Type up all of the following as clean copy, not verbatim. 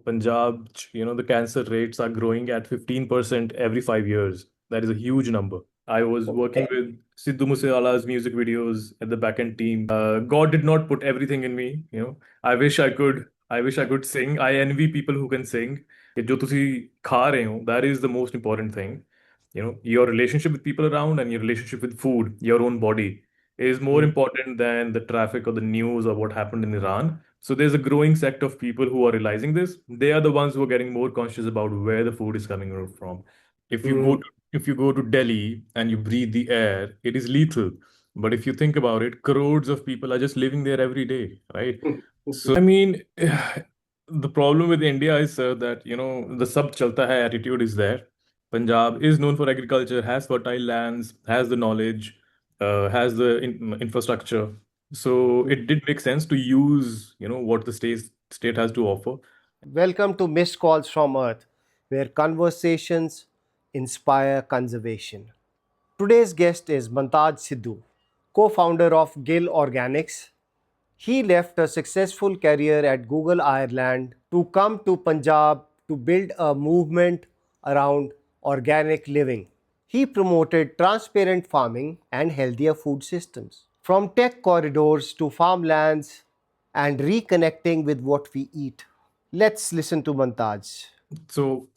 Punjab, the cancer rates are growing at 15% every 5 years. That is a huge number. I was working with Sidhu Moosewala's music videos at the backend team. God did not put everything in me. I wish I could. I wish I could sing. I envy people who can sing. कि जो तुसी खा रहे हो, that is the most important thing. Your relationship with people around and your relationship with food, your own body, is more important than the traffic or the news or what happened in Iran. So there's a growing sect of people who are realizing this. They are the ones who are getting more conscious about where the food is coming from. If you go Mm. to if you go to Delhi and you breathe the air, it is lethal. But if you think about it, crores of people are just living there every day, right? So I mean, the problem with India is that the sab chalta hai attitude is there. Punjab is known for agriculture, has fertile lands, has the knowledge, has the infrastructure. So it did make sense to use what the state has to offer. Welcome to Missed Calls from Earth, where conversations inspire conservation. Today's guest is Mantaj Sidhu, co founder of Gill Organics. He left a successful career at Google Ireland to come to Punjab to build a movement around organic living. He promoted transparent farming and healthier food systems. From tech corridors to farmlands and reconnecting with what we eat. Let's listen to Mantaj. So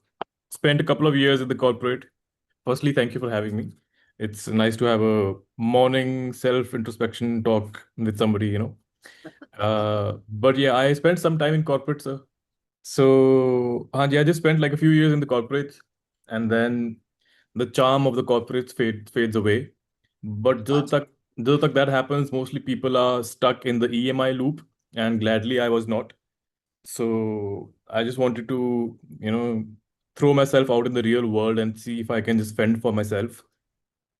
spent a couple of years in the corporate. Firstly, thank you for having me. It's nice to have a morning self introspection talk with somebody. But yeah, I spent some time in corporate, sir. So, Hanji, I just spent like a few years in the corporates, and then the charm of the corporates fades away. But till that happens, mostly people are stuck in the EMI loop, and gladly I was not. So I just wanted to, throw myself out in the real world and see if I can just fend for myself.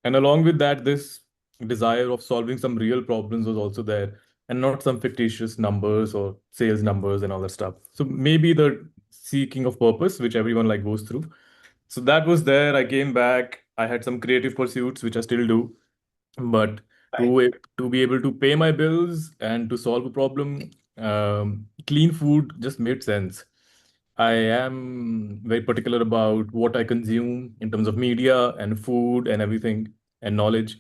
And along with that, this desire of solving some real problems was also there, and not some fictitious numbers or sales numbers and all that stuff. So maybe the seeking of purpose, which everyone like goes through. So that was there. I came back. I had some creative pursuits, which I still do, but to be able to pay my bills and to solve a problem, clean food just made sense. I am very particular about what I consume in terms of media and food and everything and knowledge.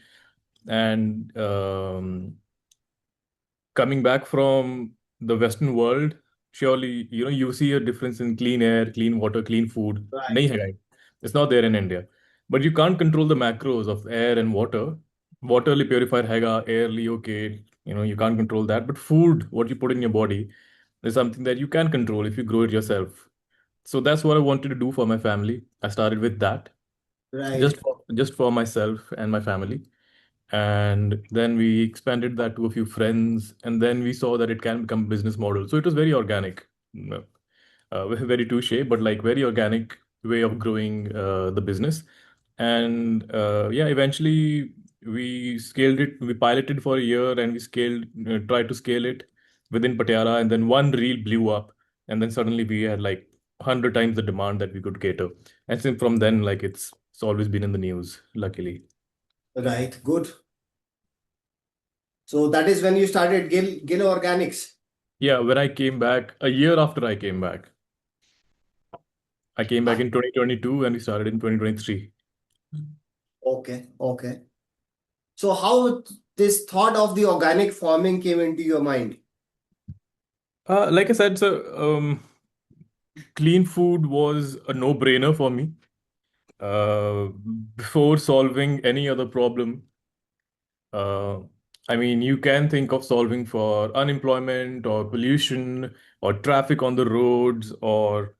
And coming back from the Western world, surely you see a difference in clean air, clean water, clean food. Right. Nahi hai, guys. It's not there in India. But you can't control the macros of air and water. Water li purified हैगा, air li okay. You can't control that. But food, what you put in your body, is something that you can control if you grow it yourself. So that's what I wanted to do for my family. I started with that, Right. just for myself and my family. And then we expanded that to a few friends, and then we saw that it can become a business model. So it was very organic, very touche, but like very organic way of growing the business. And yeah, eventually we scaled it. We piloted for a year, and we tried to scale it within Patiala, and then one reel blew up, and then suddenly we had like 100 times the demand that we could cater. And since from then, like it's always been in the news, luckily. Right. Good. So that is when you started Gill Organics. Yeah, when I came back, a year after I came back Ah, in 2022 and we started in 2023. okay. Okay. So how this thought of the organic farming came into your mind? Like I said, so clean food was a no-brainer for me. Uh, Before solving any other problem, uh, I mean, you can think of solving for unemployment or pollution or traffic on the roads, or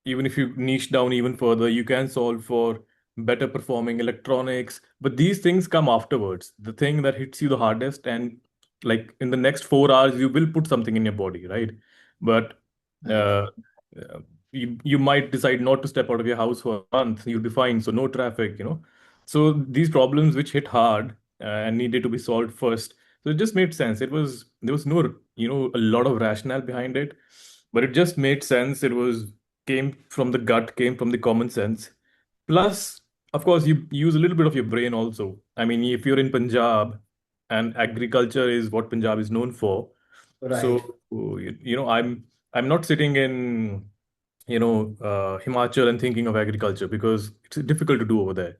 even if you niche down even further, you can solve for better performing electronics. But these things come afterwards. The thing that hits you the hardest, and like in the next 4 hours, you will put something in your body, right? But Right. uh, you might decide not to step out of your house for a month. You'll be fine. So no traffic. So these problems which hit hard and needed to be solved first. So it just made sense. There was no a lot of rationale behind it, but it just made sense. It was came from the gut, came from the common sense. Plus, of course, you use a little bit of your brain also. I mean, if you're in Punjab and agriculture is what Punjab is known for, so Right. you know, I'm I'm not sitting in, Himachal and thinking of agriculture because it's difficult to do over there.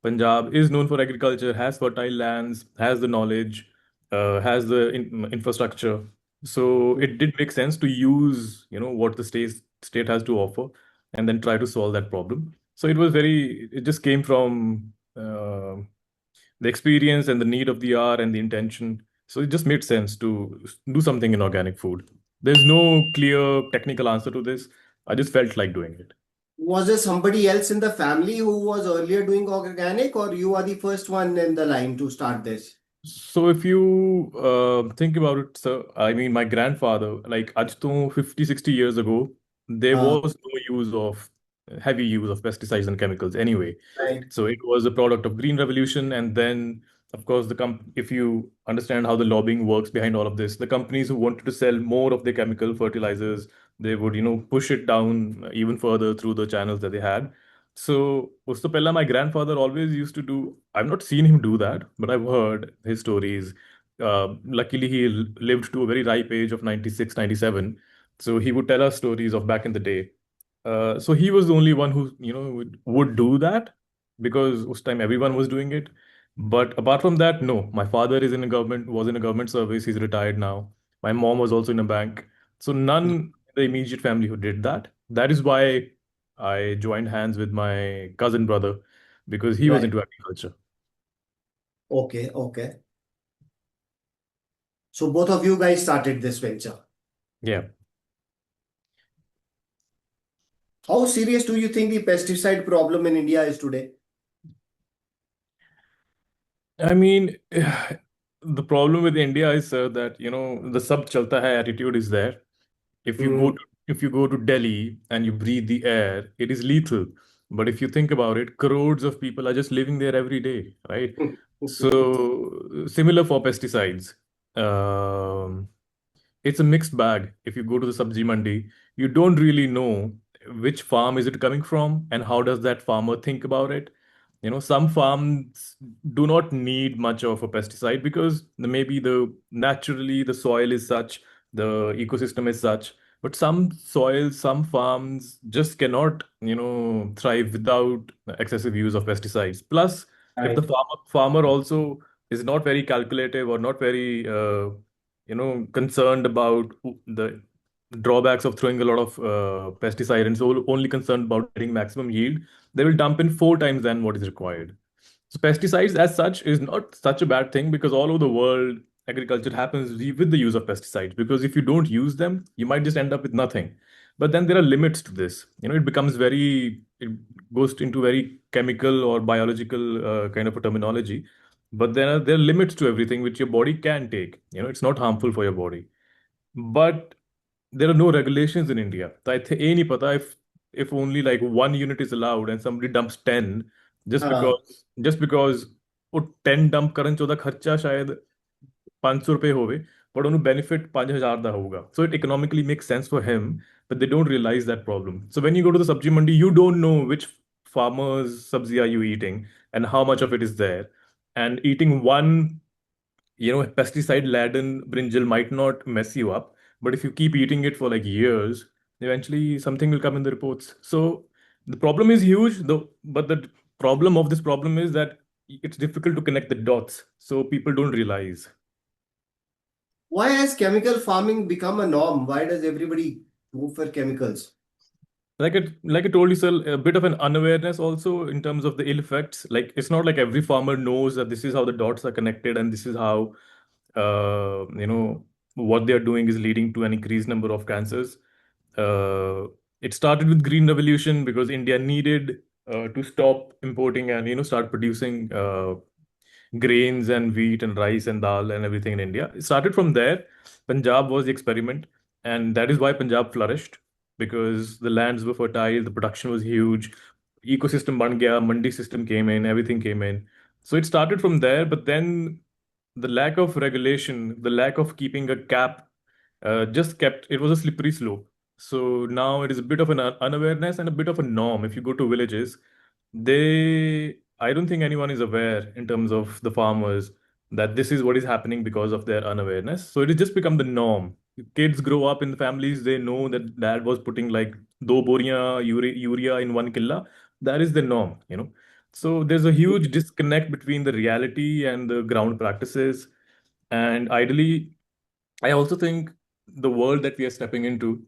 Punjab is known for agriculture, has fertile lands, has the knowledge, has the infrastructure. So it did make sense to use, what the state has to offer, and then try to solve that problem. So it just came from the experience and the need of the hour and the intention. So it just made sense to do something in organic food. There's no clear technical answer to this. I just felt like doing it. Was there somebody else in the family who was earlier doing organic, or you are the first one in the line to start this? So if you think about it, sir, I mean, my grandfather, like आज to 50, 60 years ago, there Uh, was no use of heavy use of pesticides and chemicals anyway. right. So it was a product of green revolution. And then, of course, if you understand how the lobbying works behind all of this, the companies who wanted to sell more of their chemical fertilizers, they would, push it down even further through the channels that they had. So, Ustapella, my grandfather always used to do, I've not seen him do that, but I've heard his stories. Luckily, he lived to a very ripe age of 96, 97. So he would tell us stories of back in the day. So he was the only one who, would do that because us time everyone was doing it. But apart from that, no. My father was in a government service. He's retired now. My mom was also in a bank. So none in the immediate family who did that. That is why I joined hands with my cousin brother because he was Right. into agriculture. Okay, okay. So both of you guys started this venture. Yeah. How serious do you think the pesticide problem in India is today? I mean, the problem with India is that, the sab chalta hai attitude is there. If you go Hmm. to if you go to Delhi and you breathe the air, it is lethal. But if you think about it, crores of people are just living there every day, right? So similar for pesticides. Um, it's a mixed bag. If you go to the sabji mandi, you don't really know which farm is it coming from and how does that farmer think about it. Some farms do not need much of a pesticide because maybe naturally the soil is such, the ecosystem is such. But some soils, some farms just cannot, thrive without excessive use of pesticides. Plus, if the Right. farmer also is not very calculative or not very concerned about the drawbacks of throwing a lot of pesticide and so only concerned about getting maximum yield, they will dump in 4 times than what is required. So pesticides as such is not such a bad thing because all over the world agriculture happens with the use of pesticides, because if you don't use them you might just end up with nothing. But then there are limits to this. It goes into very chemical or biological kind of a terminology. But there are limits to everything which your body can take. It's not harmful for your body. But there are no regulations in India. तो ये नहीं पता if only like 1 unit is allowed and somebody dumps 10, हाँ. just because वो 10 dump ਕਰਨ ਚ ਉਹਦਾ ਖਰਚਾ ਸ਼ਾयਦ 500 ਰੁਪਏ ਹੋਵੇ, but ਉਹਨੂੰ benefit 5000 ਦਾ ਹੋਊਗਾ. So it economically makes sense for him, but they don't realize that problem. So when you go to the sabji mandi, you don't know which farmer's sabzi are you eating and how much of it is there. And eating one pesticide laden brinjal might not mess you up, but if you keep eating it for like years, eventually something will come in the reports. So the problem is huge, though, but the problem of this problem is that it's difficult to connect the dots. So people don't realize. Why has chemical farming become a norm? Why does everybody go for chemicals? Like I told you, sir, a bit of an unawareness also in terms of the ill effects. Like it's not like every farmer knows that this is how the dots are connected and this is how what they are doing is leading to an increased number of cancers. Uh, it started with Green Revolution because India needed to stop importing and start producing grains and wheat and rice and dal and everything in India. It started from there. Punjab was the experiment, and that is why Punjab flourished because the lands were fertile, the production was huge, ecosystem ban gaya, mandi system came in, everything came in. So it started from there, but then the lack of regulation, the lack of keeping a cap, just kept it was a slippery slope. So now it is a bit of an unawareness and a bit of a norm. If you go to villages, I don't think anyone is aware in terms of the farmers that this is what is happening because of their unawareness. So it has just become the norm. kids grow up in the families, they know that dad was putting like do boriyan urea in 1 killa. That is the norm, you know. So there's a huge disconnect between the reality and the ground practices. And ideally, I also think the world that we are stepping into,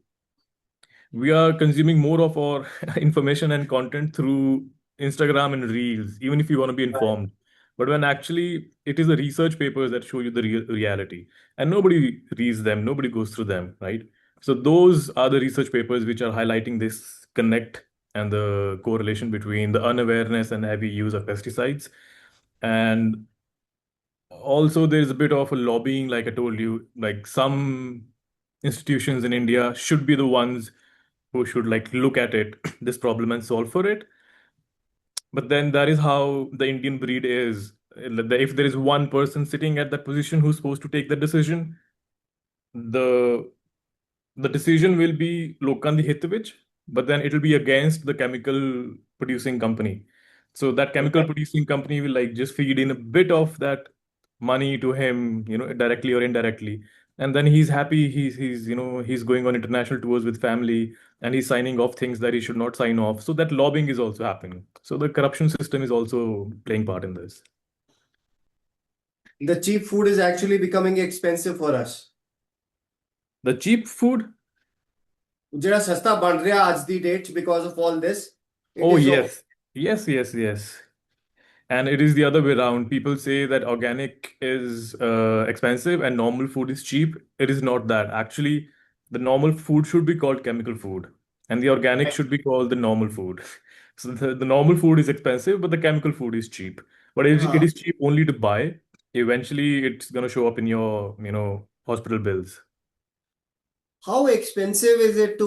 we are consuming more of our information and content through Instagram and Reels, even if you want to be informed. But when actually it is the research papers that show you the real reality, and nobody reads them, nobody goes through them, right? So those are the research papers which are highlighting this connect and the correlation between the unawareness and heavy use of pesticides. And also there's a bit of a lobbying, like I told you, like some institutions in India should be the ones who should like look at it, this problem and solve for it. But then that is how the Indian breed is. If there is one person sitting at that position who's supposed to take the decision, the the decision will be ਲੋਕਾਂ ਦੀ ਹਿੱਤ ਵਿੱਚ, but then it will be against the chemical producing company. So that chemical producing company will like just feed in a bit of that money to him, you know, directly or indirectly. And then he's happy, he's you know, he's going on international tours with family, and he's signing off things that he should not sign off. So that lobbying is also happening. So the corruption system is also playing part in this. The cheap food is actually becoming expensive for us. The cheap food. ਜਿਹੜਾ ਸਸਤਾ ਬਣ ਰਿਹਾ ਅੱਜ ਦੀ date because of all this, it Oh is yes, yes. And it is the other way around. People say that organic is expensive and normal food is cheap. It is not that. Actually, the normal food should be called chemical food, and the organic should be called the normal food. So the normal food is expensive, but the chemical food is cheap. But it uh, is cheap only to buy. Eventually, it's going to show up in your, you know, hospital bills. how expensive is it to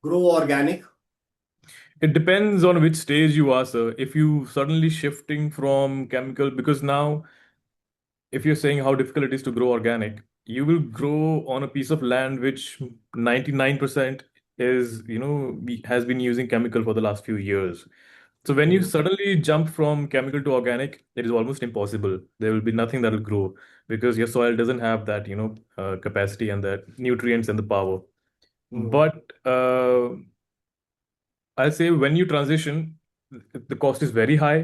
grow organic? It depends on which stage you are, sir. If you suddenly shifting from chemical, because now if you're saying how difficult it is to grow organic, you will grow on a piece of land which 99% is, you know, has been using chemical for the last few years. So when you Hmm. suddenly jump from chemical to organic, it is almost impossible. There will be nothing that will grow because your soil doesn't have that, you know, capacity and that nutrients and the power. Hmm. But I'll say when you transition, the cost is very high,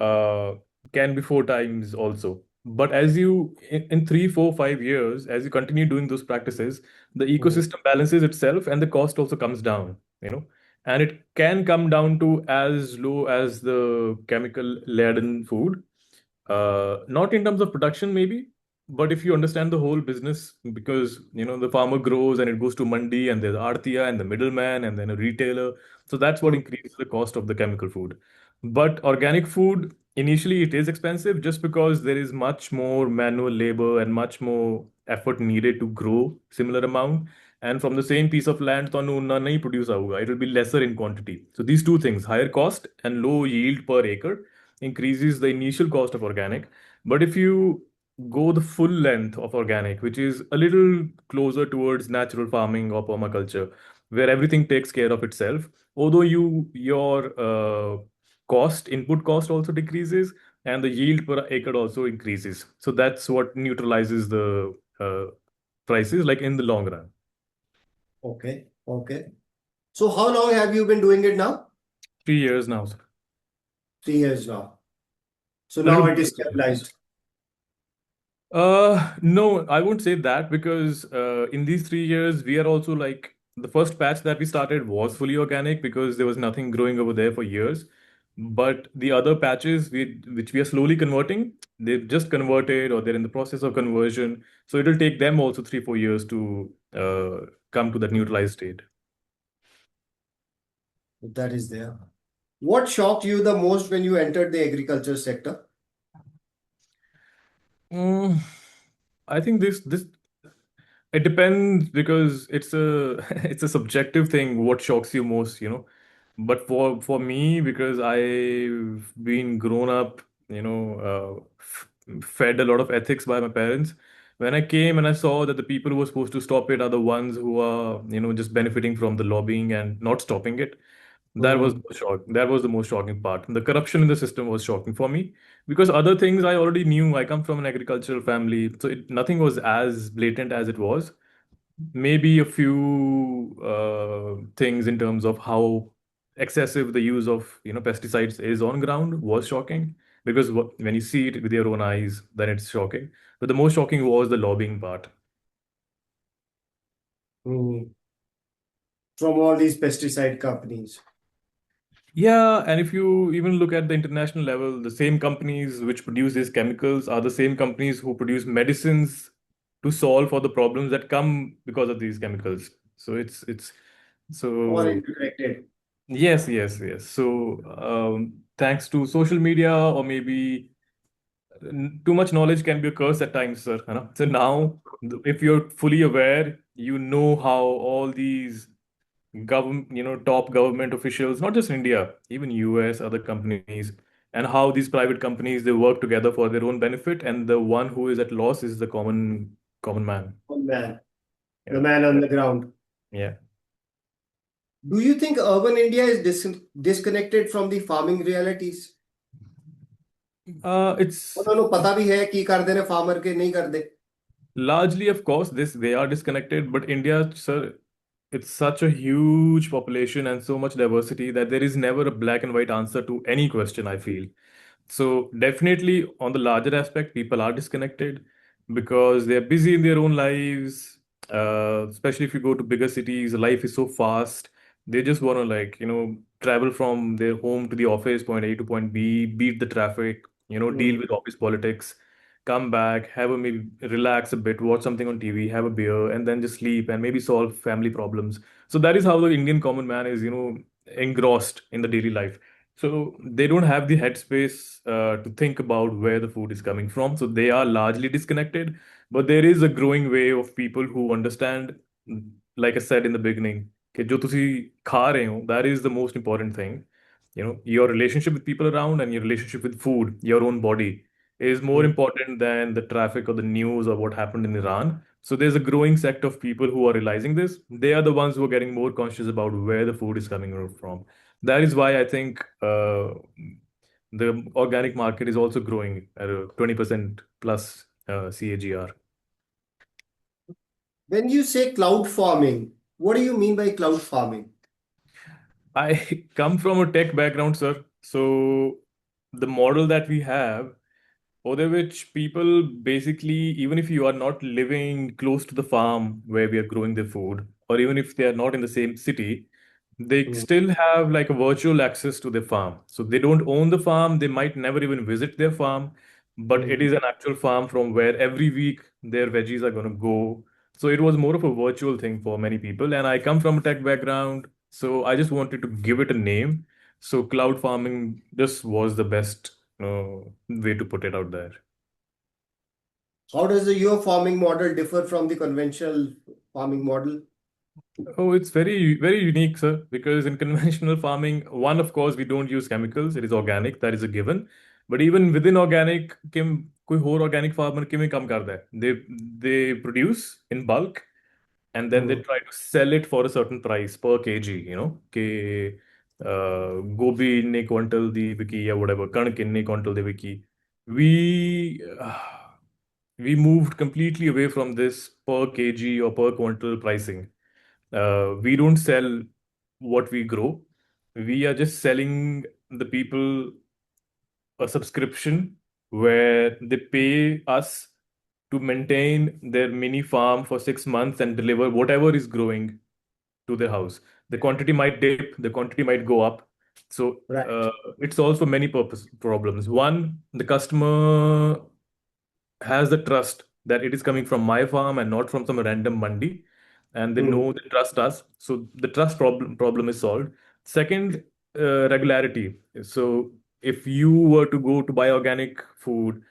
uh, can be 4 times also. But as you, in 3, 4, 5 years, as you continue doing those practices, the Hmm. ecosystem balances itself and the cost also comes down, you know. And it can come down to as low as the chemical laden food. Not in terms of production, maybe, but if you understand the whole business, because you know the farmer grows and it goes to mandi, and there's artiya and the middleman and then a retailer. So that's what Hmm. increases the cost of the chemical food. But organic food, initially it is expensive just because there is much more manual labor and much more effort needed to grow similar amount. And from the same piece of land, ਤੁਹਾਨੂੰ ਉਨਾ नहीं produce होगा. It will be lesser in quantity. So these two things, higher cost and low yield per acre, increases the initial cost of organic. But if you go the full length of organic, which is a little closer towards natural farming or permaculture, where everything takes care of itself, although your input cost also decreases, and the yield per acre also increases. So that's what neutralizes the prices, like in the long run. Okay. Okay. So how long have you been doing it now? 3 years now, sir. 3 years now. So A now little it more is than 3 years. stabilized. No, I won't say that because in these 3 years, we are also like the first patch that we started was fully organic because there was nothing growing over there for years. But the other patches which we are slowly converting, they've just converted or they're in the process of conversion. So it'll take them also 3, 4 years to come to that neutralized state. That is there. What shocked you the most when you entered the agriculture sector? Mm, I think this it depends because it's a it's a subjective thing. What shocks you most, you know? But for me, because I've been grown up, you know, fed a lot of ethics by my parents. When I came and I saw that the people who were supposed to stop it are the ones who are, you know, just benefiting from the lobbying and not stopping it. That was Hmm. the shock. That was the most shocking part. The corruption in the system was shocking for me because other things I already knew. I come from an agricultural family, so nothing was as blatant as it was. Maybe a few things in terms of how excessive the use of pesticides is on ground was shocking because when you see it with your own eyes, then it's shocking. But the most shocking was the lobbying part. Hmm. From all these pesticide companies. Yeah, and if you even look at the international level, the same companies which produce these chemicals are the same companies who produce medicines to solve for the problems that come because of these chemicals. So it's All so interconnected. yes, yes, yes. So thanks to social media or maybe too much knowledge can be a curse at times, sir. You know? So now, if you're fully aware, you know how all these government, top government officials, not just India, even US, other companies, and how these private companies they work together for their own benefit, and the one who is at loss is the common man. Oh, man, Yeah, the man on the ground. yeah. Do you think urban India is disconnected from the farming realities? It's ਉਹਨਾਂ ਨੂੰ ਪਤਾ ਵੀ ਹੈ ਕੀ ਕਰਦੇ ਨੇ farmer ਕੇ ਨਹੀਂ ਕਰਦੇ. largely, of course, this they are disconnected, but India, sir, it's such a huge population and so much diversity that there is never a black and white answer to any question, I feel. So definitely on the larger aspect, people are disconnected because they're busy in their own lives. Especially if you go to bigger cities, life is so fast. They just want to travel from their home to the office, point A to point B, beat the traffic, deal Hmm. with office politics, come back, have a maybe relax a bit, watch something on TV, have a beer, and then just sleep and maybe solve family problems. So that is how the Indian common man is, engrossed in the daily life. So they don't have the headspace to think about where the food is coming from. So they are largely disconnected. But there is a growing way of people who understand, like I said in the beginning, कि जो तुसी खा रहे हो, that is the most important thing. Your relationship with people around and your relationship with food, your own body, is more Hmm. important than the traffic or the news or what happened in Iran. So there's a growing sect of people who are realizing this. They are the ones who are getting more conscious about where the food is coming from. That is why I think the organic market is also growing at a 20% plus CAGR. When you say cloud farming, what do you mean by cloud farming? I come from a tech background, sir. So the model that we have, other which people basically, even if you are not living close to the farm where we are growing the food, or even if they are not in the same city, they Hmm. still have like a virtual access to the farm. So they don't own the farm, they might never even visit their farm, but it Hmm. is an actual farm from where every week their veggies are going to go. So it was more of a virtual thing for many people. And I come from a tech background, so I just wanted to give it a name. So cloud farming just was the best way to put it out there. How does the your farming model differ from the conventional farming model? Oh, it's very, very unique, sir, because in conventional farming, one, of course, we don't use chemicals. It is organic, that is a given. But even within organic, कोई और organic farmer किमें काम करता है? They produce in bulk and then they Hmm. try to sell it for a certain price per kg, कि गोभी इन्ने quintal दी बिकी या whatever, कणक इन्ने क्विंटल दी बिकी. We we moved completely away from this per kg or per quintal pricing. We don't sell what we grow. We are just selling the people a subscription where they pay us to maintain their mini farm for 6 months and deliver whatever is growing to their house. The quantity might dip, the quantity might go up. So Right. it solves for many purpose problems. One, the customer has the trust that it is coming from my farm and not from some random mandi, and they Hmm. know they trust us. So the trust problem is solved. Second, regularity. So if you were to go to buy organic food,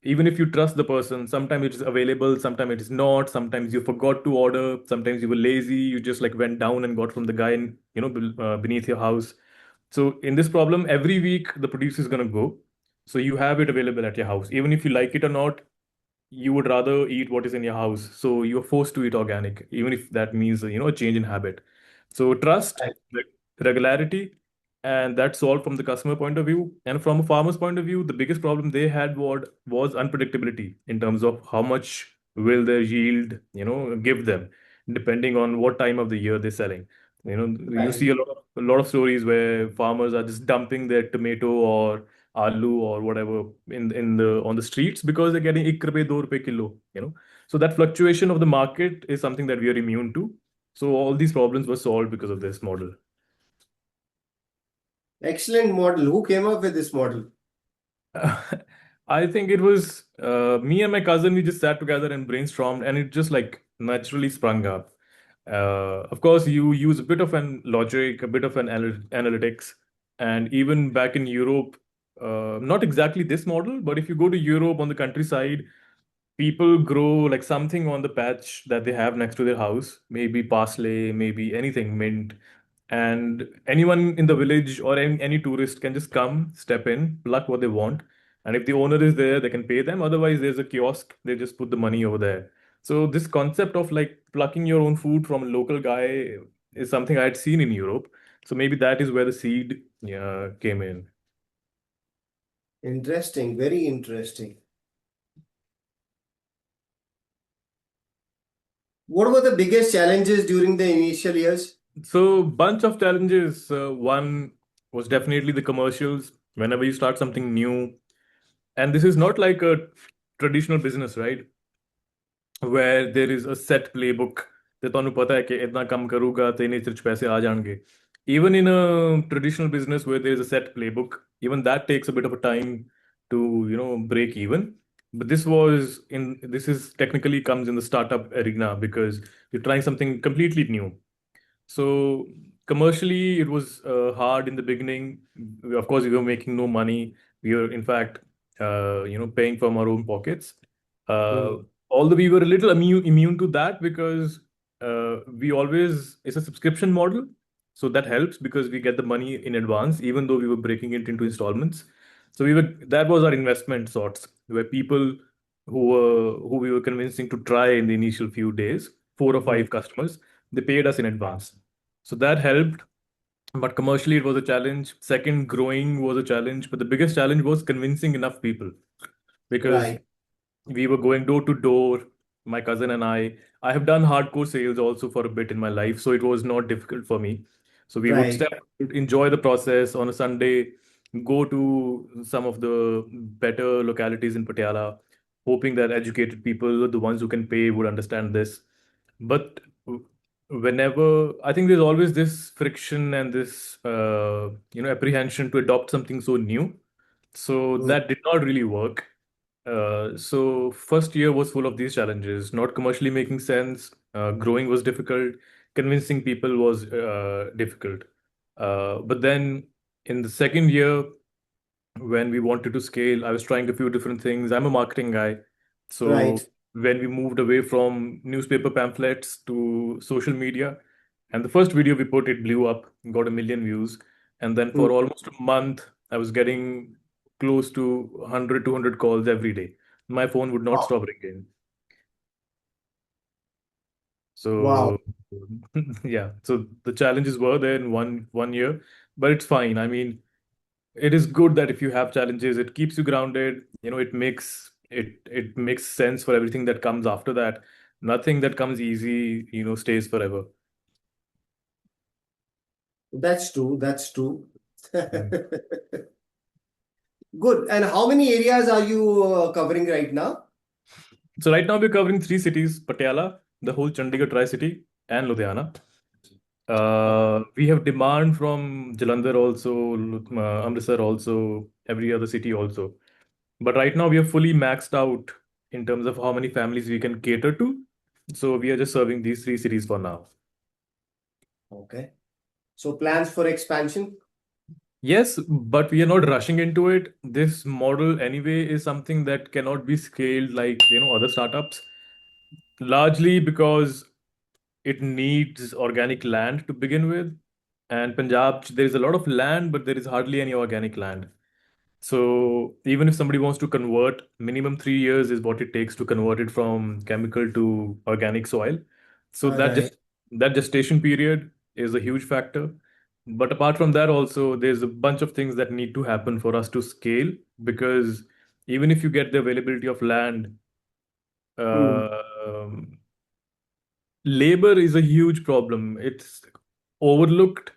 even if you trust the person, sometimes it is available, sometimes it is not, sometimes you forgot to order, sometimes you were lazy, you just like went down and got from the guy in, beneath your house. So in this problem, every week the producer is going to go. So you have it available at your house. Even if you like it or not, you would rather eat what is in your house. So you're forced to eat organic, even if that means, a change in habit. So trust, Right. regularity, and that's solved from the customer point of view. And from a farmer's point of view, the biggest problem they had was unpredictability in terms of how much will their yield, give them, depending on what time of the year they're selling. You Right. see a lot of stories where farmers are just dumping their tomato or aloo or whatever in the on the streets because they're getting 1 rupees, 2 rupees kilo. So that fluctuation of the market is something that we are immune to. So all these problems were solved because of this model. Excellent model. Who came up with this model? I think it was me and my cousin. We just sat together and brainstormed, and it just like naturally sprung up. Of course, you use a bit of an logic, a bit of an analytics, and even back in Europe, not exactly this model, but if you go to Europe on the countryside, people grow like something on the patch that they have next to their house, maybe parsley, maybe anything, mint. And anyone in the village or any tourist can just come, step in, pluck what they want. And if the owner is there, they can pay them. Otherwise, there's a kiosk, they just put the money over there. So, this concept of like plucking your own food from a local guy is something I had seen in Europe. So, maybe that is where the seed, yeah, came in. Interesting. Very interesting. What were the biggest challenges during the initial years? So, bunch of challenges. One was definitely the commercials. Whenever you start something new, and this is not like a traditional business, right? Where there is a set playbook ਤੇ ਤੁਹਾਨੂੰ ਪਤਾ ਹੈ ਕਿ ਇतना ਕੰਮ ਕਰੂਗਾ ਤੇ ਇਹਨੇ ਚ ਪੈਸੇ ਆ ਜਾਣਗੇ. Even in a traditional business where there is a set playbook, even that takes a bit of a time to break even. But this is technically comes in the startup arena because you're trying something completely new. So commercially, it was hard in the beginning. Of course, we were making no money. We were, in fact, paying from our own pockets. Uh, Hmm. Although we were a little immune to that because it's a subscription model. So that helps because we get the money in advance, even though we were breaking it into installments. So that was our investment sorts, where people who we were convincing to try in the initial few days, 4 or 5 customers, they paid us in advance. So that helped, but commercially it was a challenge. Second, growing was a challenge, but the biggest challenge was convincing enough people because Right. we were going door to door, my cousin and I have done hardcore sales also for a bit in my life, so it was not difficult for me. So we would Right. step, enjoy the process on a Sunday, go to some of the better localities in Patiala, hoping that educated people, the ones who can pay, would understand this. But whenever, I think there's always this friction and this apprehension to adopt something so new. So Hmm. that did not really work. So first year was full of these challenges, not commercially making sense. Growing was difficult. Convincing people was difficult. But then in the second year, when we wanted to scale, I was trying a few different things. I'm a marketing guy. So Right. when we moved away from newspaper pamphlets to social media, and the first video we put, it blew up, got 1 million views. And then Hmm. for almost a month, I was getting close to 100, 200 calls every day. My phone would not Wow. stop ringing. Wow. So yeah, so the challenges were there in one year, but it's fine. I mean, it is good that if you have challenges, it keeps you grounded. It makes sense for everything that comes after that. Nothing that comes easy, stays forever. That's true. That's true. Mm. Good. And how many areas are you covering right now? So right now we're covering 3 cities: Patiala, the whole Chandigarh Tri-City, and Ludhiana. We have demand from Jalandhar also, Amritsar also, every other city also. But right now we are fully maxed out in terms of how many families we can cater to. So we are just serving these 3 cities for now. Okay. So plans for expansion? Yes, but we are not rushing into it. This model anyway is something that cannot be scaled like, other startups, largely because it needs organic land to begin with. And Punjab, there is a lot of land, but there is hardly any organic land. So even if somebody wants to convert, minimum 3 years is what it takes to convert it from chemical to organic soil. So All right. that gestation period is a huge factor. But apart from that, also, there's a bunch of things that need to happen for us to scale because even if you get the availability of land, Hmm. um, labor is a huge problem. It's overlooked.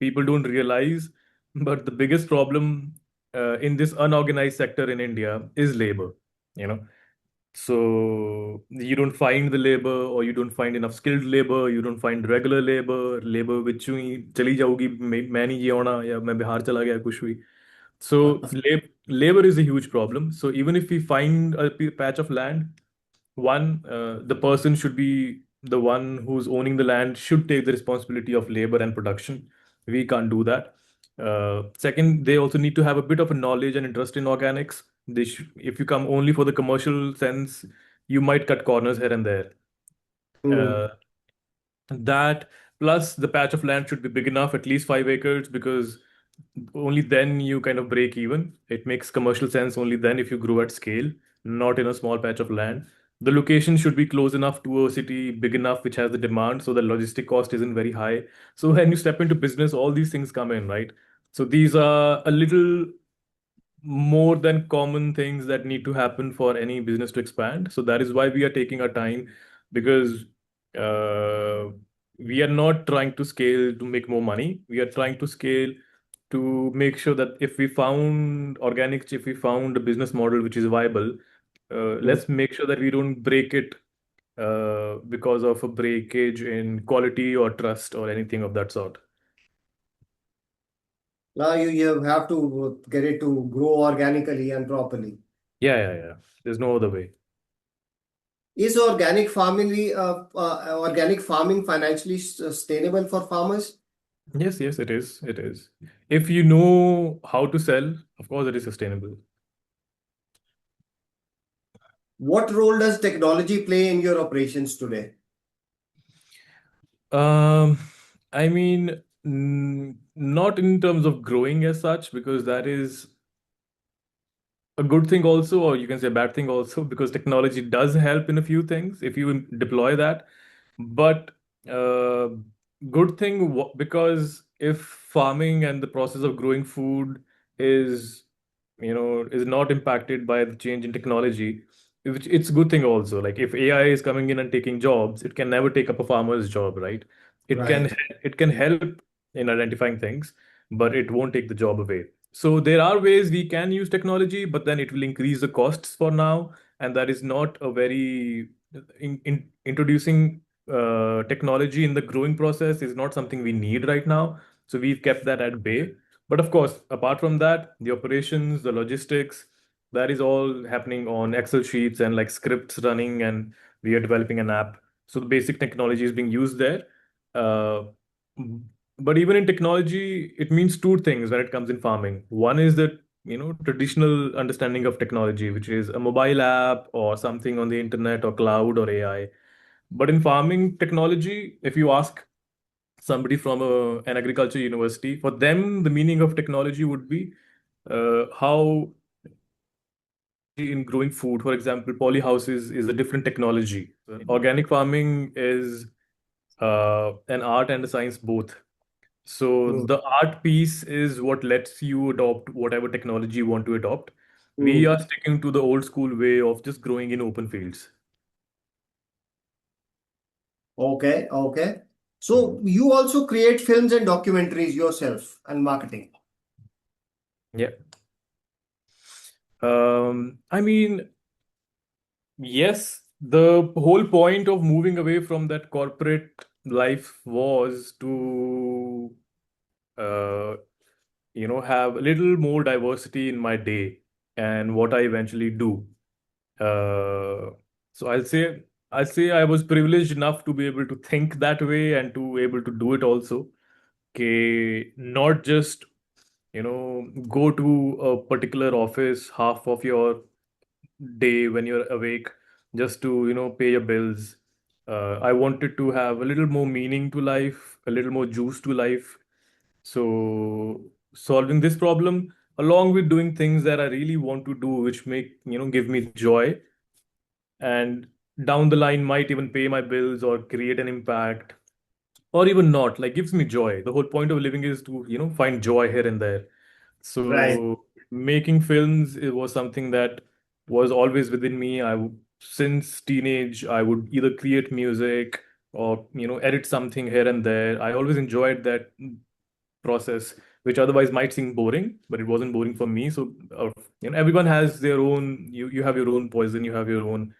People don't realize. But the biggest problem in this unorganized sector in India is labor. You know, so you don't find the labor, or you don't find enough skilled labor. You don't find regular labor. Labor with ही चली जाऊगी मैं नहीं ये होना या मैं बिहार चला गया कुछ भी. So labor is a huge problem. So even if we find a patch of land, one, the person should be the one who's owning the land should take the responsibility of labor and production. We can't do that. Second, they also need to have a bit of a knowledge and interest in organics. If you come only for the commercial sense, you might cut corners here and there. Hmm. Uh, that plus the patch of land should be big enough, at least 5 acres, because only then you kind of break even. It makes commercial sense only then if you grow at scale, not in a small patch of land. The location should be close enough to a city, big enough, which has the demand, so the logistic cost isn't very high. So when you step into business, all these things come in, right? So these are a little more than common things that need to happen for any business to expand. So that is why we are taking our time because uh, we are not trying to scale to make more money. We are trying to scale to make sure that if we found organics, if we found a business model which is viable, Hmm. let's make sure that we don't break it because of a breakage in quality or trust or anything of that sort. Now you have to get it to grow organically and properly. Yeah, yeah, yeah. There's no other way. Is organic farming financially sustainable for farmers? Yes, yes, it is. It is. If you know how to sell, of course, it is sustainable. What role does technology play in your operations today? Um, I mean, not in terms of growing as such, because that is a good thing also, or you can say a bad thing also, because technology does help in a few things if you deploy that. But uh, good thing because if farming and the process of growing food is, is not impacted by the change in technology, which it's a good thing also. Like if AI is coming in and taking jobs, it can never take up a farmer's job, right? It can Right. it can help in identifying things, but it won't take the job away. So there are ways we can use technology, but then it will increase the costs for now, and that is not a very introducing technology in the growing process is not something we need right now. So we've kept that at bay. But of course, apart from that, the operations, the logistics, that is all happening on Excel sheets and like scripts running, and we are developing an app. So the basic technology is being used there. Uh, but even in technology, it means two things when it comes in farming. One is that, traditional understanding of technology, which is a mobile app or something on the internet or cloud or AI. But in farming technology, if you ask somebody from an agriculture university, for them, the meaning of technology would be how in growing food, for example, polyhouses is a different technology. Organic farming is an art and a science both. So Hmm. the art piece is what lets you adopt whatever technology you want to adopt. We Hmm. are sticking to the old school way of just growing in open fields. Okay, okay. So Mhm. you also create films and documentaries yourself and marketing. Yeah. I mean, yes, the whole point of moving away from that corporate life was to, uh, have a little more diversity in my day and what I eventually do. Uh, so I'll say I was privileged enough to be able to think that way and to able to do it also. Okay, not just go to a particular office half of your day when you're awake just to pay your bills. I wanted to have a little more meaning to life, a little more juice to life. So solving this problem along with doing things that I really want to do, which make give me joy, and down the line might even pay my bills or create an impact. or even not, like gives me joy. The whole point of living is to, find joy here and there. Right. So making films, it was something that was always within me. Since teenage, I would either create music or, edit something here and there. I always enjoyed that process, which otherwise might seem boring, but it wasn't boring for me. So, everyone has their own. You have your own poison. You have your own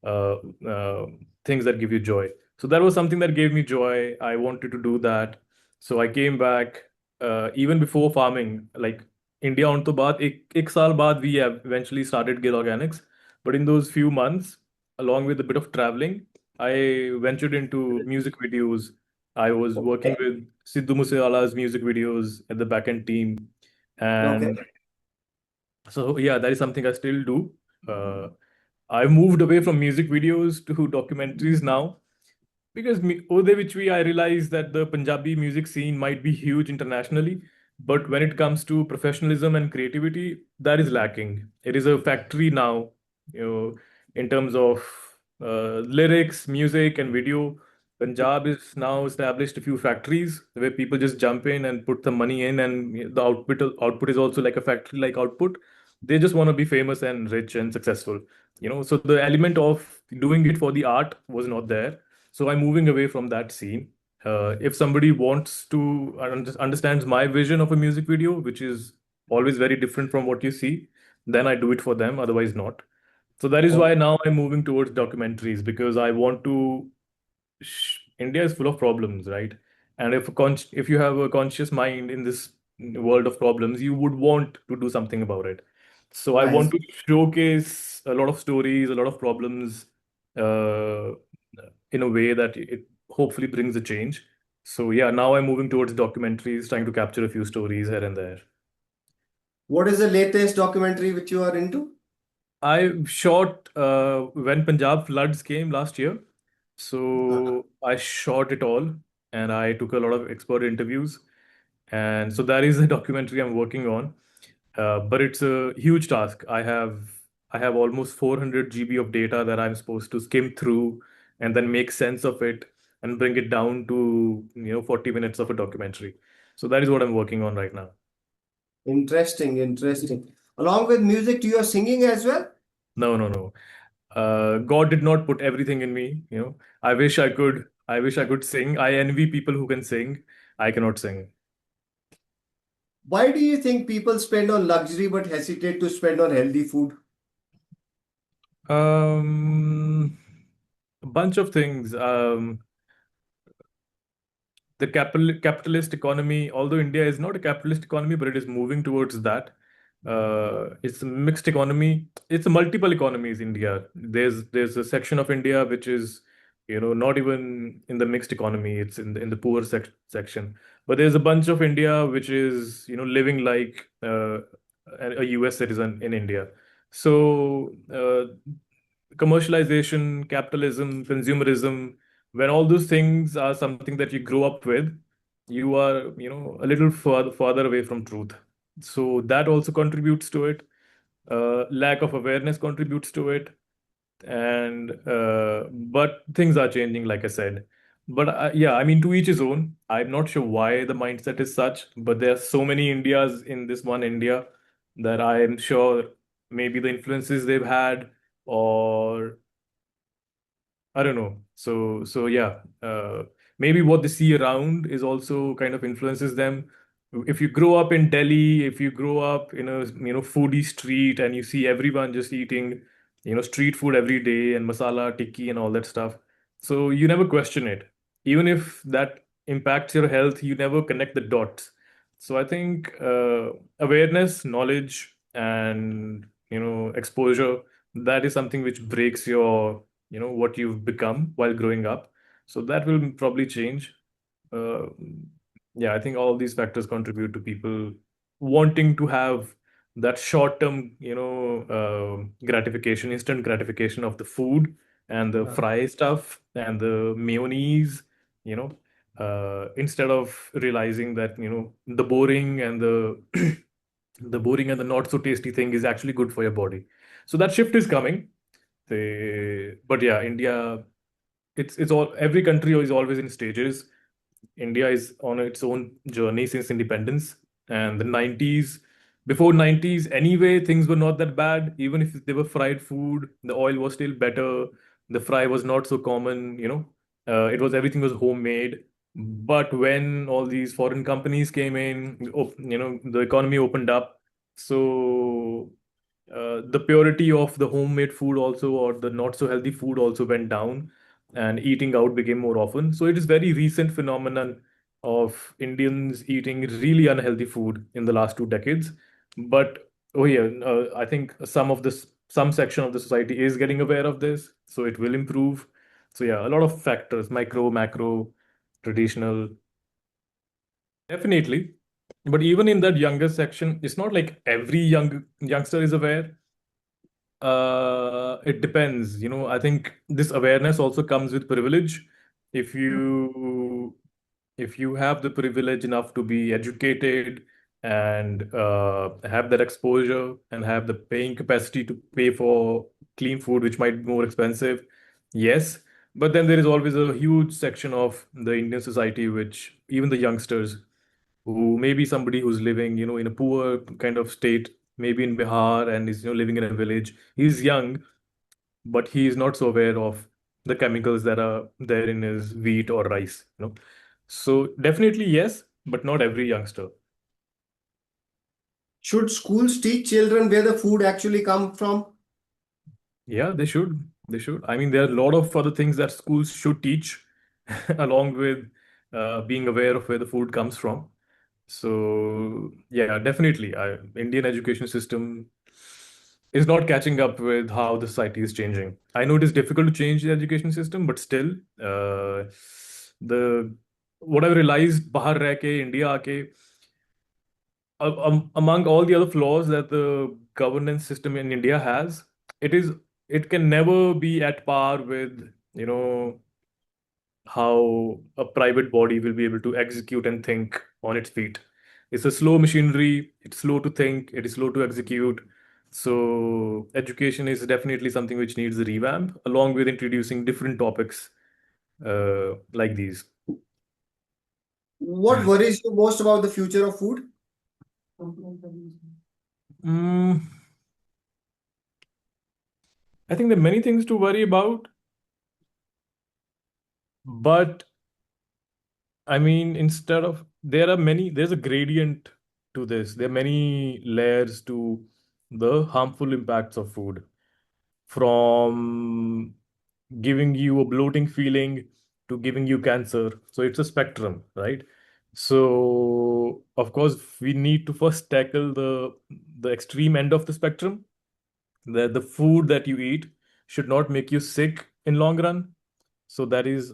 uh, uh, things that give you joy. So that was something that gave me joy. I wanted to do that. So I came back even before farming, like India on to baad, ek saal baad we have eventually started Gill Organics. But in those few months, along with a bit of traveling, I ventured into music videos. I was working Okay. with Sidhu Moosewala's music videos at the backend team. Okay. And so, yeah, that is something I still do. Uh, I moved away from music videos to documentaries now because Ode which we I realized that the Punjabi music scene might be huge internationally, but when it comes to professionalism and creativity, that is lacking. It is a factory now, in terms of lyrics, music, and video. Punjab is now established a few factories where people just jump in and put the money in, and the output is also like a factory like output. They just want to be famous and rich and successful, so the element of doing it for the art was not there. So I'm moving away from that scene. If somebody wants to understands my vision of a music video, which is always very different from what you see, then I do it for them. Otherwise, not. So that is why Okay. now I'm moving towards documentaries because I want to. India is full of problems, right? And if you have a conscious mind in this world of problems, you would want to do something about it. So I Right. want to showcase a lot of stories, a lot of problems, uh, in a way that it hopefully brings a change. So yeah, now I'm moving towards documentaries, trying to capture a few stories here and there. What is the latest documentary which you are into? I shot when Punjab floods came last year. Uh-huh. So I shot it all and I took a lot of expert interviews. And so that is the documentary I'm working on. But it's a huge task. I have almost 400 GB of data that I'm supposed to skim through and then make sense of it and bring it down to 40 minutes of a documentary. So that is what I'm working on right now. Interesting, interesting. Along with music, you are singing as well? No, no, no. God did not put everything in me. I wish I could. I wish I could sing. I envy people who can sing. I cannot sing. Why do you think people spend on luxury but hesitate to spend on healthy food? A bunch of things. The capitalist economy, although India is not a capitalist economy, but it is moving towards that. It's a mixed economy. It's a multiple economies. India. There's a section of India which is not even in the mixed economy. It's in the poor section. But there's a bunch of India which is living like a US citizen in India. So commercialization, capitalism, consumerism, when all those things are something that you grow up with, you are, a little farther away from truth. So that also contributes to it. Lack of awareness contributes to it. And but things are changing, like I said. But yeah, I mean, to each his own. I'm not sure why the mindset is such, but there are so many Indias in this one India that I am sure maybe the influences they've had, or I don't know. So yeah, maybe what they see around is also kind of influences them. If you grow up in Delhi, if you grow up in a foodie street and you see everyone just eating street food every day and masala tikki and all that stuff, so you never question it. Even if that impacts your health, you never connect the dots. So I think awareness, knowledge, and exposure, that is something which breaks your what you've become while growing up. So that will probably change. uh, yeah, I think all these factors contribute to people wanting to have that short term gratification, instant gratification of the food and the Uh-huh. fry stuff and the mayonnaise, instead of realizing that the boring and the the boring and the not so tasty thing is actually good for your body. So that shift is coming. But yeah, India, it's all, every country is always in stages. India is on its own journey since independence, and the 90s, before 90s anyway, things were not that bad. Even if they were fried food, the oil was still better. The fry was not so common, it was everything was homemade. But when all these foreign companies came in, the economy opened up. So the purity of the homemade food also, or the not so healthy food also went down, and eating out became more often. So it is very recent phenomenon of Indians eating really unhealthy food in the last 2 decades. But oh yeah, I think some section of the society is getting aware of this, so it will improve. So yeah, a lot of factors, micro, macro, traditional, definitely. But even in that younger section, it's not like every youngster is aware. It depends. I think this awareness also comes with privilege. If you if you have the privilege enough to be educated and have that exposure and have the paying capacity to pay for clean food, which might be more expensive, yes. But then there is always a huge section of the Indian society, which even the youngsters, who may be somebody who's living, in a poor kind of state, maybe in Bihar, and is, living in a village. He's young, but he is not so aware of the chemicals that are there in his wheat or rice. So definitely yes, but not every youngster. Should schools teach children where the food actually come from? Yeah, they should. They should. I mean, there are a lot of other things that schools should teach, along with being aware of where the food comes from. So yeah, definitely, Indian education system is not catching up with how the society is changing. I know it is difficult to change the education system, but still, the what I've realized, bahar reh ke, India aake, among all the other flaws that the governance system in India has, it is it can never be at par with how a private body will be able to execute and think on its feet. It's a slow machinery, it's slow to think, it is slow to execute. So, education is definitely something which needs a revamp, along with introducing different topics like these. What worries you most about the future of food? Mm, I think there are many things to worry about, but I mean, there's a gradient to this. There are many layers to the harmful impacts of food, from giving you a bloating feeling to giving you cancer. So it's a spectrum, right? So of course we need to first tackle the extreme end of the spectrum, that the food that you eat should not make you sick in long run. So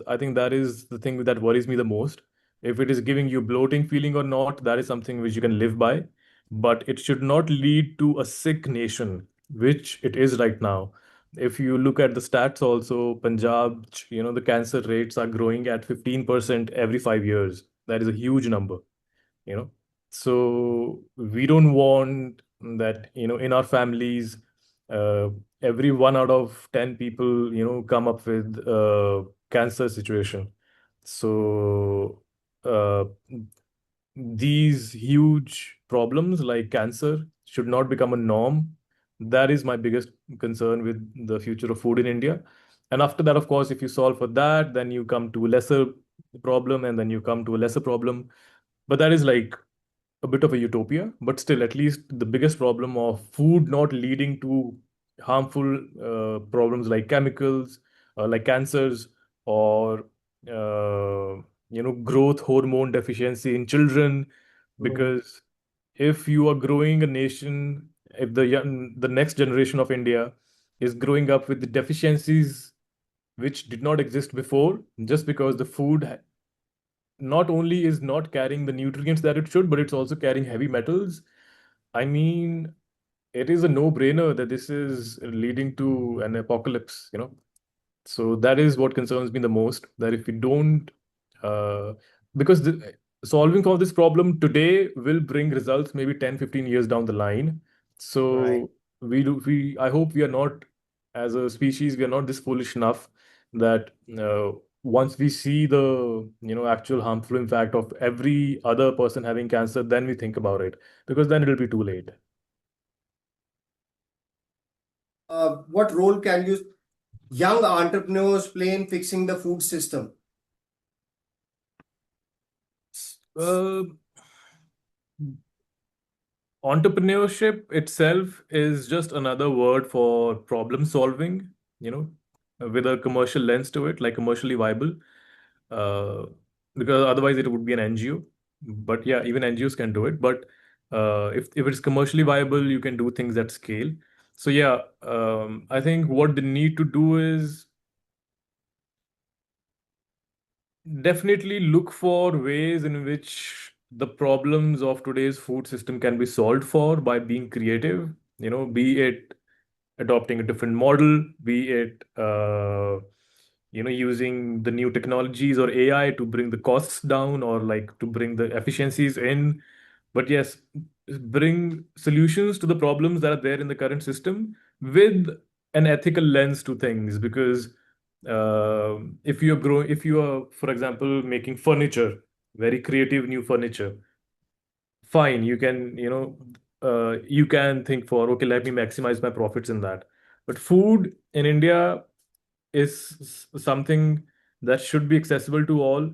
I think that is the thing that worries me the most. If it is giving you bloating feeling or not, that is something which you can live by, but it should not lead to a sick nation, which it is right now. If you look at the stats also, Punjab, the cancer rates are growing at 15% every 5 years. That is a huge number you know so we don't want that in our families, uh, every 1 out of 10 people come up with cancer situation. So uh, these huge problems like cancer should not become a norm. That is my biggest concern with the future of food in India. And after that, of course, if you solve for that, then you come to a lesser problem, and then you come to a lesser problem. But that is like a bit of a utopia, but still, at least the biggest problem of food not leading to harmful problems like chemicals, like cancers, or growth hormone deficiency in children. Mhm. Because if you are growing a nation, if the next generation of India is growing up with the deficiencies which did not exist before, just because the food not only is not carrying the nutrients that it should, but it's also carrying heavy metals. I mean, it is a no-brainer that this is leading to an apocalypse. So that is what concerns me the most, that if we don't, uh, because solving of this problem today will bring results maybe 10, 15 years down the line. Right. So I hope we are not, as a species, we are not this foolish enough that once we see the actual harmful impact of every other person having cancer, then we think about it, because then it'll be too late. What role can you young entrepreneurs play in fixing the food system? uh, Entrepreneurship itself is just another word for problem solving, you know, with a commercial lens to it, like commercially viable, uh, because otherwise it would be an NGO. But yeah, even NGOs can do it. But if it's commercially viable, you can do things at scale. So yeah, I think what they need to do is definitely look for ways in which the problems of today's food system can be solved for by being creative, be it adopting a different model, be it using the new technologies or AI to bring the costs down, or like to bring the efficiencies in. But yes, bring solutions to the problems that are there in the current system with an ethical lens to things. Because if you are, for example, making furniture, very creative new furniture, fine, you can, you can think for, okay, let me maximize my profits in that. But food in India is something that should be accessible to all.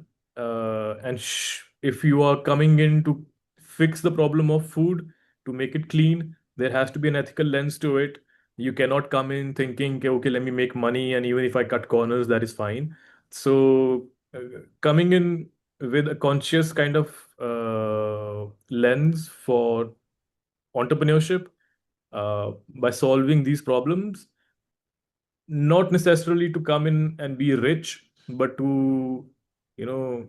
If you are coming in to fix the problem of food, to make it clean, there has to be an ethical lens to it. You cannot come in thinking, okay, okay, let me make money, and even if I cut corners, that is fine. So, coming in with a conscious kind of lens for entrepreneurship, by solving these problems, not necessarily to come in and be rich, but to, you know,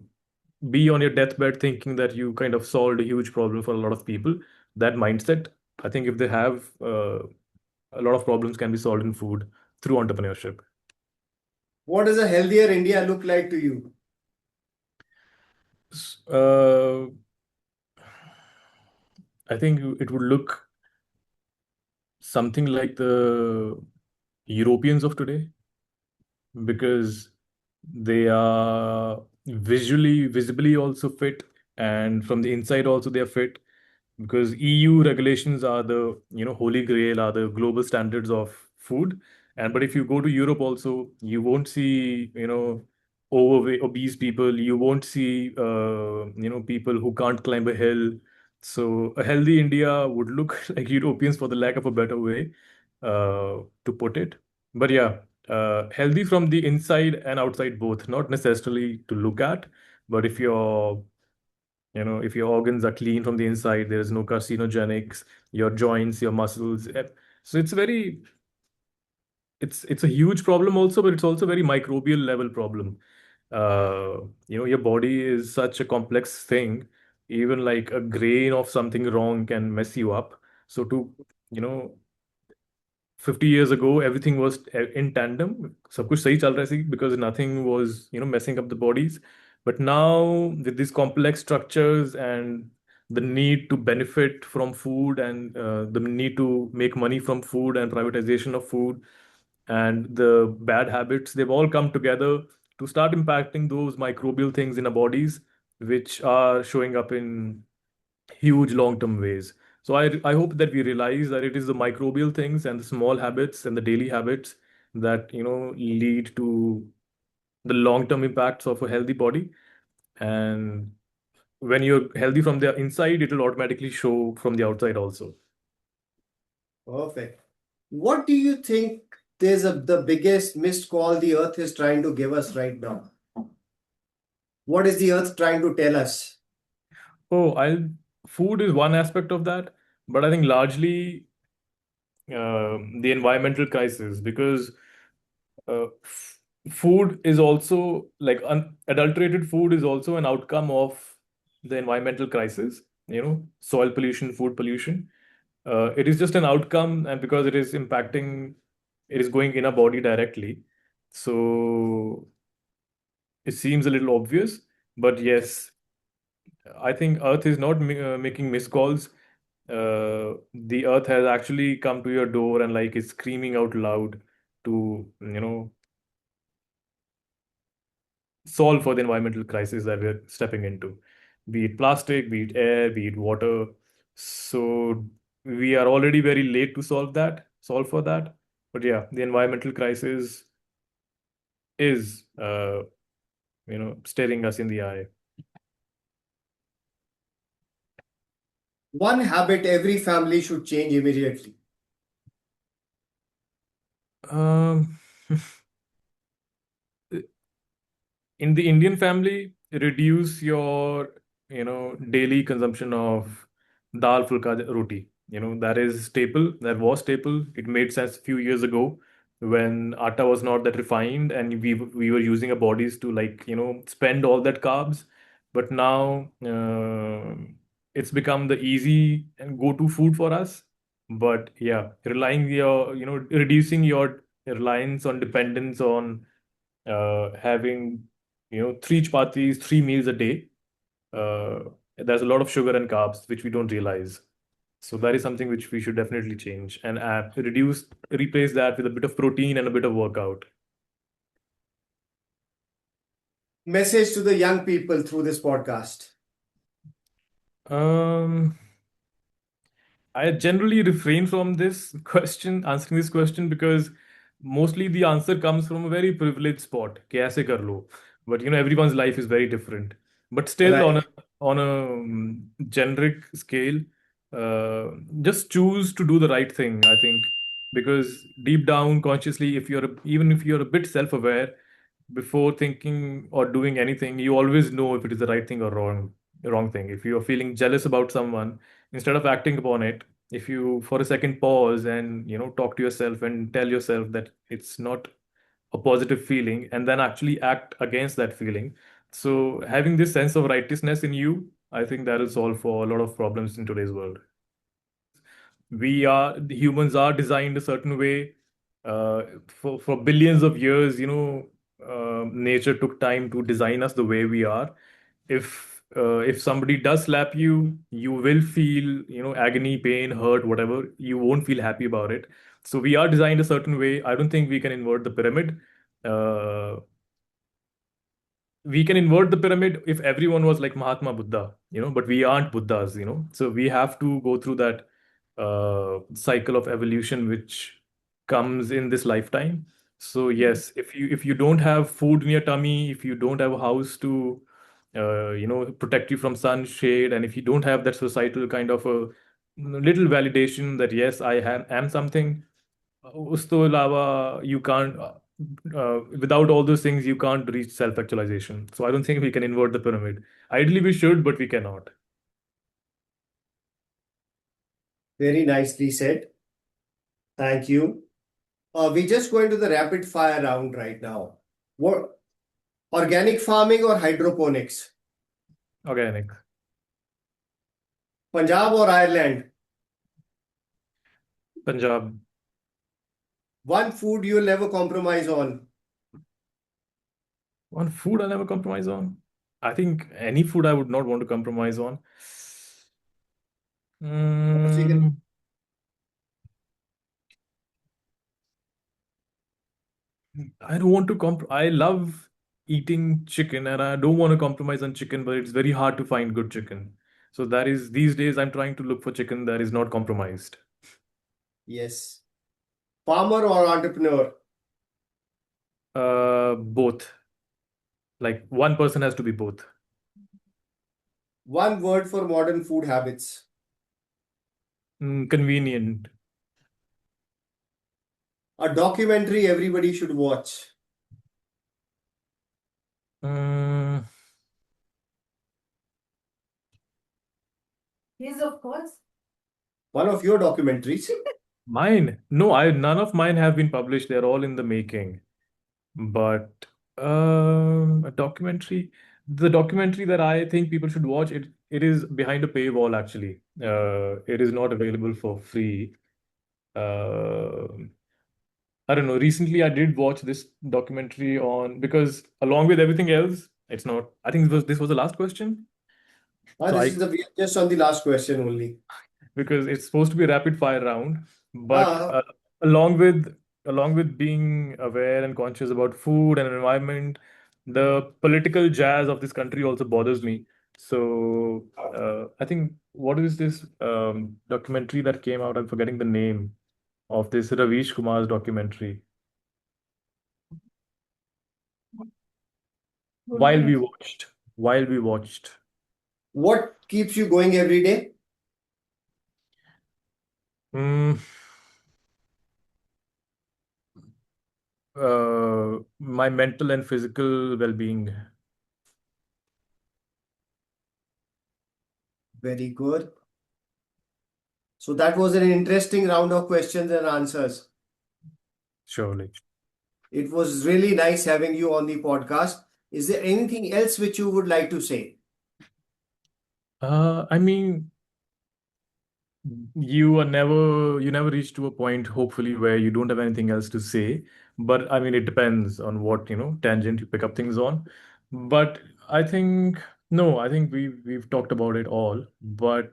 be on your deathbed thinking that you kind of solved a huge problem for a lot of people. That mindset, I think, if they have, a lot of problems can be solved in food through entrepreneurship. What does a healthier India look like to you? Uh, I think it would look something like the Europeans of today, because they are visibly also fit, and from the inside also they are fit, because EU regulations are the, holy grail, are the global standards of food. And but if you go to Europe also, you won't see, overweight obese people, you won't see, people who can't climb a hill. So a healthy India would look like Europeans, for the lack of a better way to put it. But yeah, healthy from the inside and outside both, not necessarily to look at, but if your organs are clean from the inside, there is no carcinogenics, your joints, your muscles. So it's a huge problem also, but it's also a very microbial level problem. Your body is such a complex thing. Even like a grain of something wrong can mess you up. So to, you know, 50 years ago, everything was in tandem. सब कुछ सही चल रहा थी, because nothing was, messing up the bodies. But now, with these complex structures and the need to benefit from food, and the need to make money from food, and privatization of food, and the bad habits, they've all come together to start impacting those microbial things in our bodies, which are showing up in huge long-term ways. So I hope that we realize that it is the microbial things and the small habits and the daily habits that, lead to the long-term impacts of a healthy body. And when you're healthy from the inside, it will automatically show from the outside also. Perfect. What do you think the biggest missed call the earth is trying to give us right now? What is the earth trying to tell us? Oh, I Food is one aspect of that, but I think largely the environmental crisis, because food is also like adulterated food is also an outcome of the environmental crisis, soil pollution, food pollution. It is just an outcome, and because it is impacting, it is going in our body directly. So it seems a little obvious, but yes, I think earth is not making missed calls. The earth has actually come to your door and like is screaming out loud to, solve for the environmental crisis that we're stepping into, be it plastic, be it air, be it water. So we are already very late to solve for that. But yeah, the environmental crisis is, staring us in the eye. One habit every family should change immediately. Um, in the Indian family, reduce your, daily consumption of dal fulka roti. That is staple. That was staple. It made sense a few years ago when atta was not that refined and we were using our bodies to, like, spend all that carbs. But now it's become the easy and go-to food for us. But yeah, reducing your reliance on dependence on having three chapatis, 3 meals a day. Uh, there's a lot of sugar and carbs which we don't realize. So that is something which we should definitely change and replace that with a bit of protein and a bit of workout. Message to the young people through this podcast. Um, I generally refrain from answering this question, because mostly the answer comes from a very privileged spot. कि ऐसे कर लो. But everyone's life is very different. But still, Right. on a generic scale, just choose to do the right thing, I think, because deep down, consciously, even if you're a bit self-aware, before thinking or doing anything, you always know if it is the right thing or wrong thing. If you're feeling jealous about someone, instead of acting upon it, if you for a second pause and talk to yourself and tell yourself that it's not a positive feeling, and then actually act against that feeling, so having this sense of righteousness in you, I think that will solve for a lot of problems in today's world. The humans are designed a certain way. For billions of years, nature took time to design us the way we are. If somebody does slap you, you will feel, agony, pain, hurt, whatever. You won't feel happy about it. So we are designed a certain way. I don't think we can invert the pyramid. uh, we can invert the pyramid if everyone was like Mahatma Buddha, but we aren't Buddhas, so we have to go through that cycle of evolution which comes in this lifetime. So yes, if you don't have food in your tummy, if you don't have a house to protect you from sun shade, and if you don't have that societal kind of a little validation that yes, am something, उस तो अलावा you can't without all those things you can't reach self actualization. So I don't think we can invert the pyramid. Ideally we should, but we cannot. Very nicely said. Thank you. We just go into the rapid fire round right now. What organic farming or hydroponics? Organic. Punjab or Ireland? Punjab. One food you'll never compromise on. One food I'll never compromise on. I think any food I would not want to compromise on. Chicken. Mm, I don't want to I love eating chicken and I don't want to compromise on chicken, but it's very hard to find good chicken. So that is these days I'm trying to look for chicken that is not compromised. Yes. Farmer or entrepreneur? Both. Like one person has to be both. One word for modern food habits. Convenient. A documentary everybody should watch. Mm, One of your documentaries. Mine. No, I none of mine have been published. They're all in the making. But a documentary, the documentary that I think people should watch, it is behind a paywall actually. It is not available for free. Uh, I don't know. Recently, I did watch this documentary on, because along with everything else, it's not. I think this was the last question. So This I is the we are just on the last question only. because it's supposed to be a rapid fire round, but Ah, along with being aware and conscious about food and environment, The political jazz of this country also bothers me. So I think what is this documentary that came out? I'm forgetting the name of this Ravish Kumar's documentary. While we watched, while we watched. What keeps you going every day? Mm, my mental and physical well-being. Very good. So that was an interesting round of questions and answers. Surely. It was really nice having you on the podcast. Is there anything else which you would like to say? I mean, you never reach to a point, hopefully, where you don't have anything else to say. But I mean, it depends on what, tangent you pick up things on. But I think, no, I think we've talked about it all. But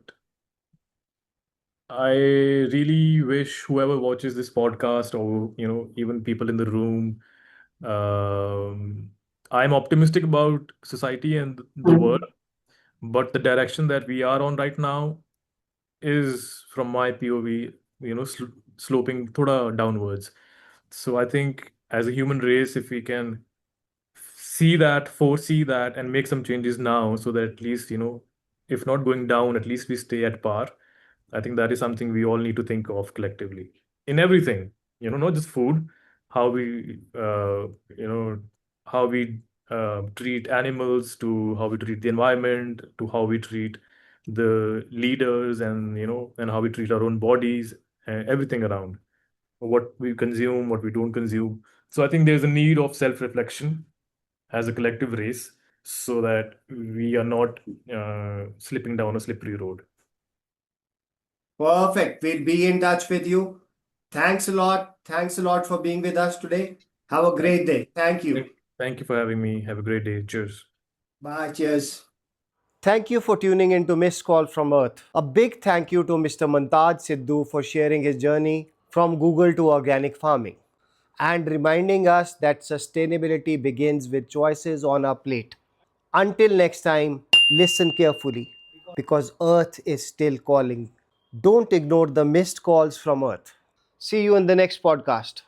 I really wish whoever watches this podcast or, even people in the room, um, I'm optimistic about society and the world, but the direction that we are on right now is, from my POV, sloping thoda downwards. So I think as a human race, if we can see that, foresee that, and make some changes now, so that at least, if not going down, at least we stay at par. I think that is something we all need to think of collectively in everything, not just food, how we, how we treat animals, to how we treat the environment, to how we treat the leaders, and, and how we treat our own bodies, everything around what we consume, what we don't consume. So I think there's a need of self-reflection as a collective race, so that we are not slipping down a slippery road. Perfect. We'll be in touch with you. Thanks a lot. Thanks a lot for being with us today. Have a Thank, great day. Thank you. thank you for having me. Have a great day. Cheers. Bye. Cheers. Thank you for tuning in to Missed Call from Earth. A big thank you to Mr. Mantaj Sidhu for sharing his journey from Google to organic farming and reminding us that sustainability begins with choices on our plate. Until next time, listen carefully because Earth is still calling. Don't ignore the missed calls from Earth. See you in the next podcast.